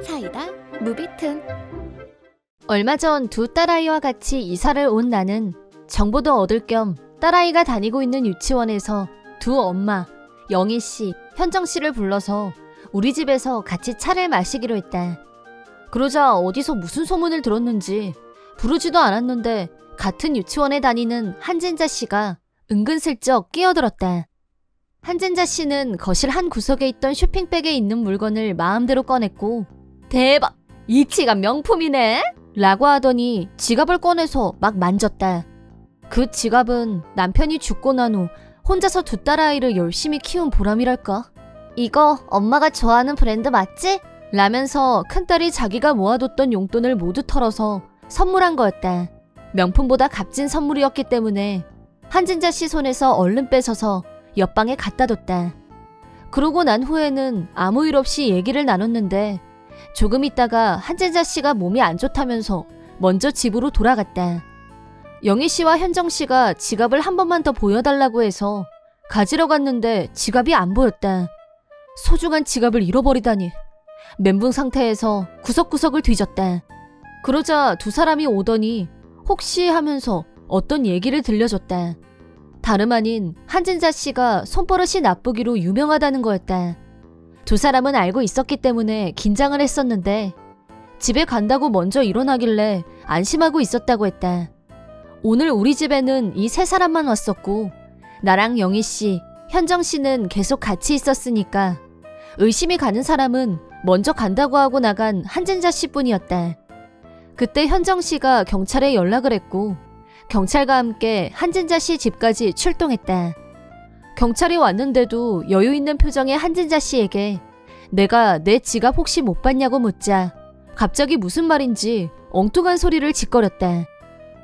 사이다 무비튼. 얼마 전 두 딸아이와 같이 이사를 온 나는 정보도 얻을 겸 딸아이가 다니고 있는 유치원에서 두 엄마, 영희 씨, 현정 씨를 불러서 우리 집에서 같이 차를 마시기로 했다. 그러자 어디서 무슨 소문을 들었는지 부르지도 않았는데 같은 유치원에 다니는 한진자 씨가 은근슬쩍 끼어들었다. 한진자 씨는 거실 한 구석에 있던 쇼핑백에 있는 물건을 마음대로 꺼냈고 대박! 이 지갑 명품이네? 라고 하더니 지갑을 꺼내서 막 만졌다. 그 지갑은 남편이 죽고 난 후 혼자서 두 딸아이를 열심히 키운 보람이랄까? 이거 엄마가 좋아하는 브랜드 맞지? 라면서 큰딸이 자기가 모아뒀던 용돈을 모두 털어서 선물한 거였다. 명품보다 값진 선물이었기 때문에 한진자 씨 손에서 얼른 뺏어서 옆방에 갖다 뒀다. 그러고 난 후에는 아무 일 없이 얘기를 나눴는데 조금 있다가 한진자 씨가 몸이 안 좋다면서 먼저 집으로 돌아갔다. 영희 씨와 현정 씨가 지갑을 한 번만 더 보여달라고 해서 가지러 갔는데 지갑이 안 보였다. 소중한 지갑을 잃어버리다니. 멘붕 상태에서 구석구석을 뒤졌다. 그러자 두 사람이 오더니 혹시 하면서 어떤 얘기를 들려줬다. 다름 아닌 한진자 씨가 손버릇이 나쁘기로 유명하다는 거였다. 두 사람은 알고 있었기 때문에 긴장을 했었는데 집에 간다고 먼저 일어나길래 안심하고 있었다고 했다. 오늘 우리 집에는 이 세 사람만 왔었고 나랑 영희 씨, 현정 씨는 계속 같이 있었으니까 의심이 가는 사람은 먼저 간다고 하고 나간 한진자 씨뿐이었다. 그때 현정 씨가 경찰에 연락을 했고 경찰과 함께 한진자 씨 집까지 출동했다. 경찰이 왔는데도 여유 있는 표정의 한진자 씨에게 내가 내 지갑 혹시 못 봤냐고 묻자 갑자기 무슨 말인지 엉뚱한 소리를 짓거렸다.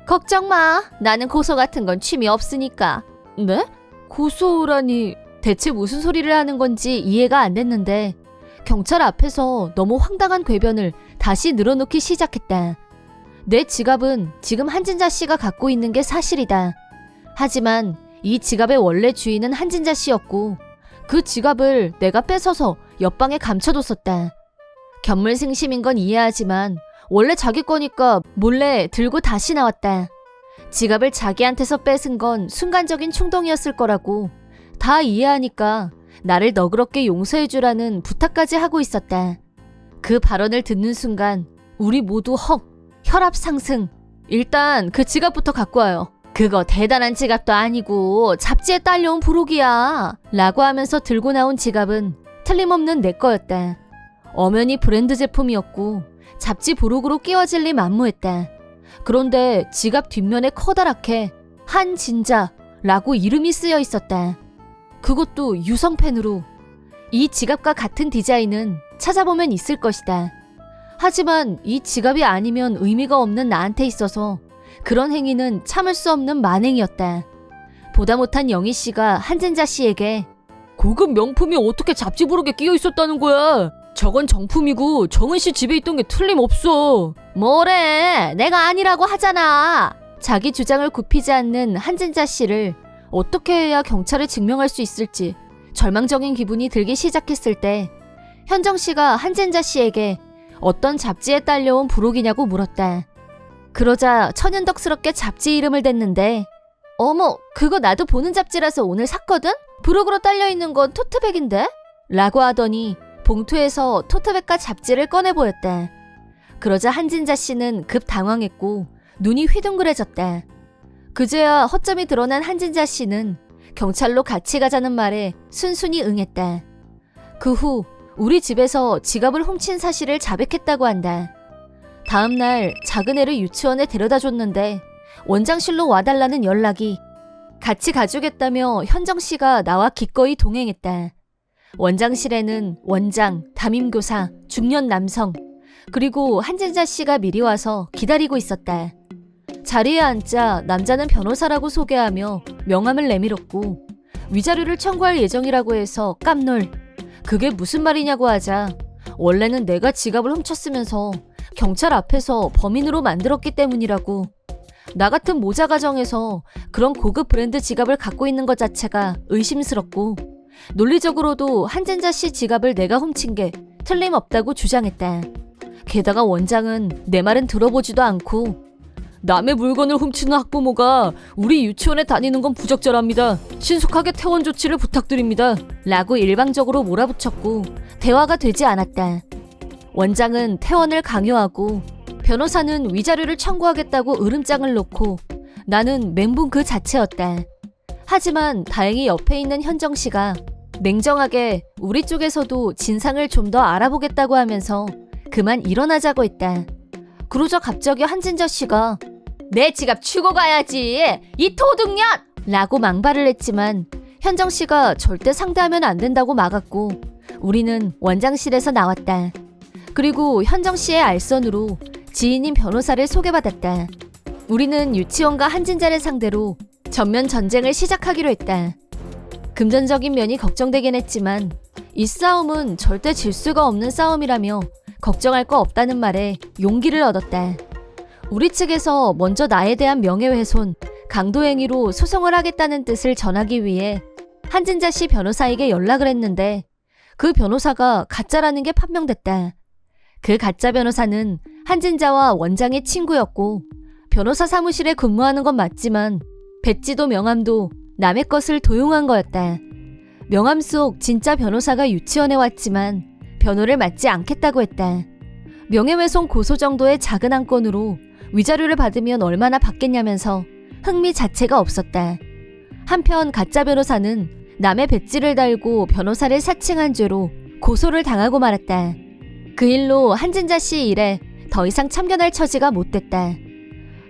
걱정 마. 나는 고소 같은 건 취미 없으니까. 네? 고소라니 대체 무슨 소리를 하는 건지 이해가 안 됐는데 경찰 앞에서 너무 황당한 궤변을 다시 늘어놓기 시작했다. 내 지갑은 지금 한진자 씨가 갖고 있는 게 사실이다. 하지만 이 지갑의 원래 주인은 한진자 씨였고 그 지갑을 내가 뺏어서 옆방에 감춰뒀었다. 견물생심인 건 이해하지만 원래 자기 거니까 몰래 들고 다시 나왔다. 지갑을 자기한테서 뺏은 건 순간적인 충동이었을 거라고 다 이해하니까 나를 너그럽게 용서해주라는 부탁까지 하고 있었다. 그 발언을 듣는 순간 우리 모두 혈압 상승. 일단 그 지갑부터 갖고 와요. 그거 대단한 지갑도 아니고 잡지에 딸려온 부록이야. 라고 하면서 들고 나온 지갑은 틀림없는 내 거였다. 엄연히 브랜드 제품이었고 잡지 부록으로 끼워질 리 만무했다. 그런데 지갑 뒷면에 커다랗게 한진자라고 이름이 쓰여 있었다. 그것도 유성펜으로. 이 지갑과 같은 디자인은 찾아보면 있을 것이다. 하지만 이 지갑이 아니면 의미가 없는 나한테 있어서 그런 행위는 참을 수 없는 만행이었다. 보다 못한 영희 씨가 한진자 씨에게 고급 명품이 어떻게 잡지 부록에 끼어 있었다는 거야? 저건 정품이고 정은 씨 집에 있던 게 틀림없어. 뭐래? 내가 아니라고 하잖아. 자기 주장을 굽히지 않는 한진자 씨를 어떻게 해야 경찰에 증명할 수 있을지 절망적인 기분이 들기 시작했을 때 현정 씨가 한진자 씨에게 어떤 잡지에 딸려온 부록이냐고 물었다. 그러자 천연덕스럽게 잡지 이름을 댔는데 어머, 그거 나도 보는 잡지라서 오늘 샀거든? 부록으로 딸려있는 건 토트백인데? 라고 하더니 봉투에서 토트백과 잡지를 꺼내 보였다. 그러자 한진자 씨는 급 당황했고 눈이 휘둥그레졌다. 그제야 허점이 드러난 한진자 씨는 경찰로 같이 가자는 말에 순순히 응했다. 그 후 우리 집에서 지갑을 훔친 사실을 자백했다고 한다. 다음 날 작은 애를 유치원에 데려다 줬는데 원장실로 와달라는 연락이. 같이 가주겠다며 현정 씨가 나와 기꺼이 동행했다. 원장실에는 원장, 담임교사, 중년 남성, 그리고 한진자 씨가 미리 와서 기다리고 있었다. 자리에 앉자 남자는 변호사라고 소개하며 명함을 내밀었고 위자료를 청구할 예정이라고 해서 깜놀. 그게 무슨 말이냐고 하자 원래는 내가 지갑을 훔쳤으면서 경찰 앞에서 범인으로 만들었기 때문이라고. 나 같은 모자 가정에서 그런 고급 브랜드 지갑을 갖고 있는 것 자체가 의심스럽고 논리적으로도 한진자 씨 지갑을 내가 훔친 게 틀림없다고 주장했다. 게다가 원장은 내 말은 들어보지도 않고 남의 물건을 훔치는 학부모가 우리 유치원에 다니는 건 부적절합니다. 신속하게 퇴원 조치를 부탁드립니다. 라고 일방적으로 몰아붙였고 대화가 되지 않았다. 원장은 퇴원을 강요하고 변호사는 위자료를 청구하겠다고 으름장을 놓고 나는 멘붕 그 자체였다. 하지만 다행히 옆에 있는 현정 씨가 냉정하게 우리 쪽에서도 진상을 좀 더 알아보겠다고 하면서 그만 일어나자고 했다. 그러자 갑자기 한진자 씨가 내 지갑 주고 가야지 이 도둑년! 라고 망발을 했지만 현정 씨가 절대 상대하면 안 된다고 막았고 우리는 원장실에서 나왔다. 그리고 현정 씨의 알선으로 지인인 변호사를 소개받았다. 우리는 유치원과 한진자를 상대로 전면 전쟁을 시작하기로 했다. 금전적인 면이 걱정되긴 했지만 이 싸움은 절대 질 수가 없는 싸움이라며 걱정할 거 없다는 말에 용기를 얻었다. 우리 측에서 먼저 나에 대한 명예훼손, 강도행위로 소송을 하겠다는 뜻을 전하기 위해 한진자 씨 변호사에게 연락을 했는데 그 변호사가 가짜라는 게 판명됐다. 그 가짜 변호사는 한진자와 원장의 친구였고 변호사 사무실에 근무하는 건 맞지만 배지도 명함도 남의 것을 도용한 거였다. 명함 속 진짜 변호사가 유치원에 왔지만 변호를 맡지 않겠다고 했다. 명예훼손 고소 정도의 작은 한 건으로 위자료를 받으면 얼마나 받겠냐면서 흥미 자체가 없었다. 한편 가짜 변호사는 남의 배지를 달고 변호사를 사칭한 죄로 고소를 당하고 말았다. 그 일로 한진자 씨 일에 더 이상 참견할 처지가 못 됐다.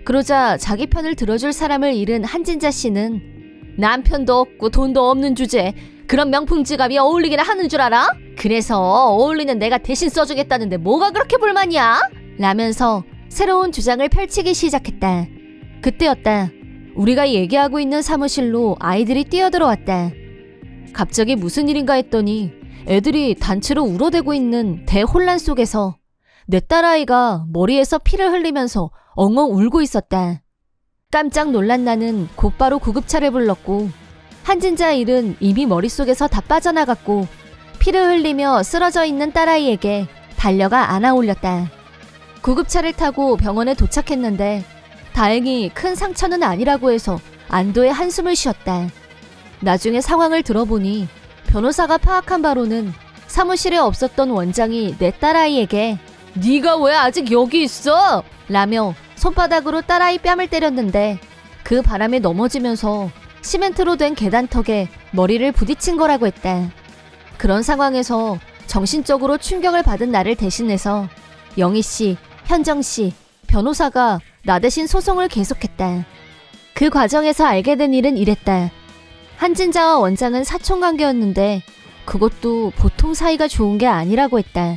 그러자 자기 편을 들어줄 사람을 잃은 한진자 씨는 남편도 없고 돈도 없는 주제에 그런 명품 지갑이 어울리기나 하는 줄 알아? 그래서 어울리는 내가 대신 써주겠다는데 뭐가 그렇게 불만이야? 라면서 새로운 주장을 펼치기 시작했다. 그때였다. 우리가 얘기하고 있는 사무실로 아이들이 뛰어들어왔다. 갑자기 무슨 일인가 했더니 애들이 단체로 울어대고 있는 대혼란 속에서 내 딸아이가 머리에서 피를 흘리면서 엉엉 울고 있었다. 깜짝 놀란 나는 곧바로 구급차를 불렀고 한진자 일은 이미 머릿속에서 다 빠져나갔고 피를 흘리며 쓰러져 있는 딸아이에게 달려가 안아 올렸다. 구급차를 타고 병원에 도착했는데 다행히 큰 상처는 아니라고 해서 안도의 한숨을 쉬었다. 나중에 상황을 들어보니 변호사가 파악한 바로는 사무실에 없었던 원장이 내 딸아이에게 네가 왜 아직 여기 있어? 라며 손바닥으로 딸아이 뺨을 때렸는데 그 바람에 넘어지면서 시멘트로 된 계단턱에 머리를 부딪힌 거라고 했다. 그런 상황에서 정신적으로 충격을 받은 나를 대신해서 영희 씨, 현정 씨, 변호사가 나 대신 소송을 계속했다. 그 과정에서 알게 된 일은 이랬다. 한진자와 원장은 사촌관계였는데 그것도 보통 사이가 좋은 게 아니라고 했다.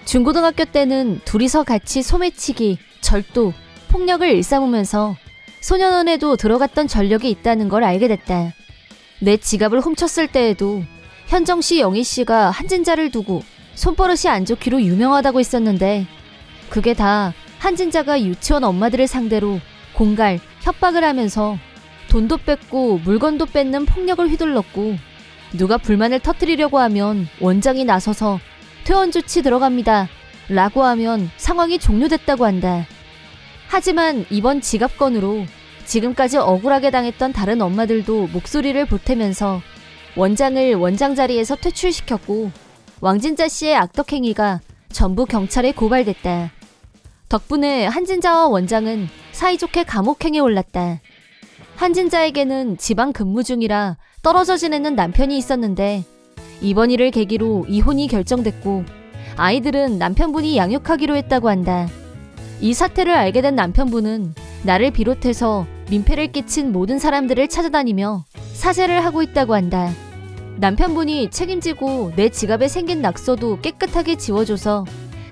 중고등학교 때는 둘이서 같이 소매치기, 절도, 폭력을 일삼으면서 소년원에도 들어갔던 전력이 있다는 걸 알게 됐다. 내 지갑을 훔쳤을 때에도 현정 씨, 영희 씨가 한진자를 두고 손버릇이 안 좋기로 유명하다고 했었는데 그게 다 한진자가 유치원 엄마들을 상대로 공갈, 협박을 하면서 돈도 뺏고 물건도 뺏는 폭력을 휘둘렀고 누가 불만을 터뜨리려고 하면 원장이 나서서 퇴원 조치 들어갑니다 라고 하면 상황이 종료됐다고 한다. 하지만 이번 지갑 건으로 지금까지 억울하게 당했던 다른 엄마들도 목소리를 보태면서 원장을 원장 자리에서 퇴출시켰고 왕진자 씨의 악덕행위가 전부 경찰에 고발됐다. 덕분에 한진자와 원장은 사이좋게 감옥행에 올랐다. 한진자에게는 지방 근무 중이라 떨어져 지내는 남편이 있었는데 이번 일을 계기로 이혼이 결정됐고 아이들은 남편분이 양육하기로 했다고 한다. 이 사태를 알게 된 남편분은 나를 비롯해서 민폐를 끼친 모든 사람들을 찾아다니며 사죄를 하고 있다고 한다. 남편분이 책임지고 내 지갑에 생긴 낙서도 깨끗하게 지워줘서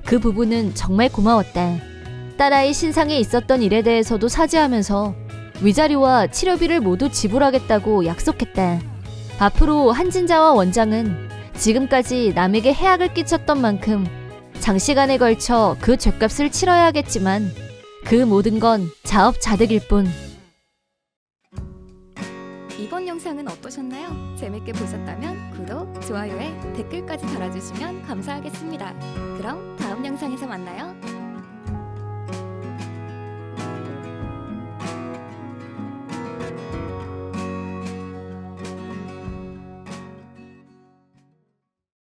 그 부분은 정말 고마웠다. 딸아이 신상에 있었던 일에 대해서도 사죄하면서 위자료와 치료비를 모두 지불하겠다고 약속했다. 앞으로 한진자와 원장은 지금까지 남에게 해악을 끼쳤던 만큼 장시간에 걸쳐 그 죗값을 치러야 하겠지만 그 모든 건 자업자득일 뿐. 이번 영상은 어떠셨나요? 재밌게 보셨다면 구독, 좋아요에 댓글까지 달아주시면 감사하겠습니다. 그럼 다음 영상에서 만나요.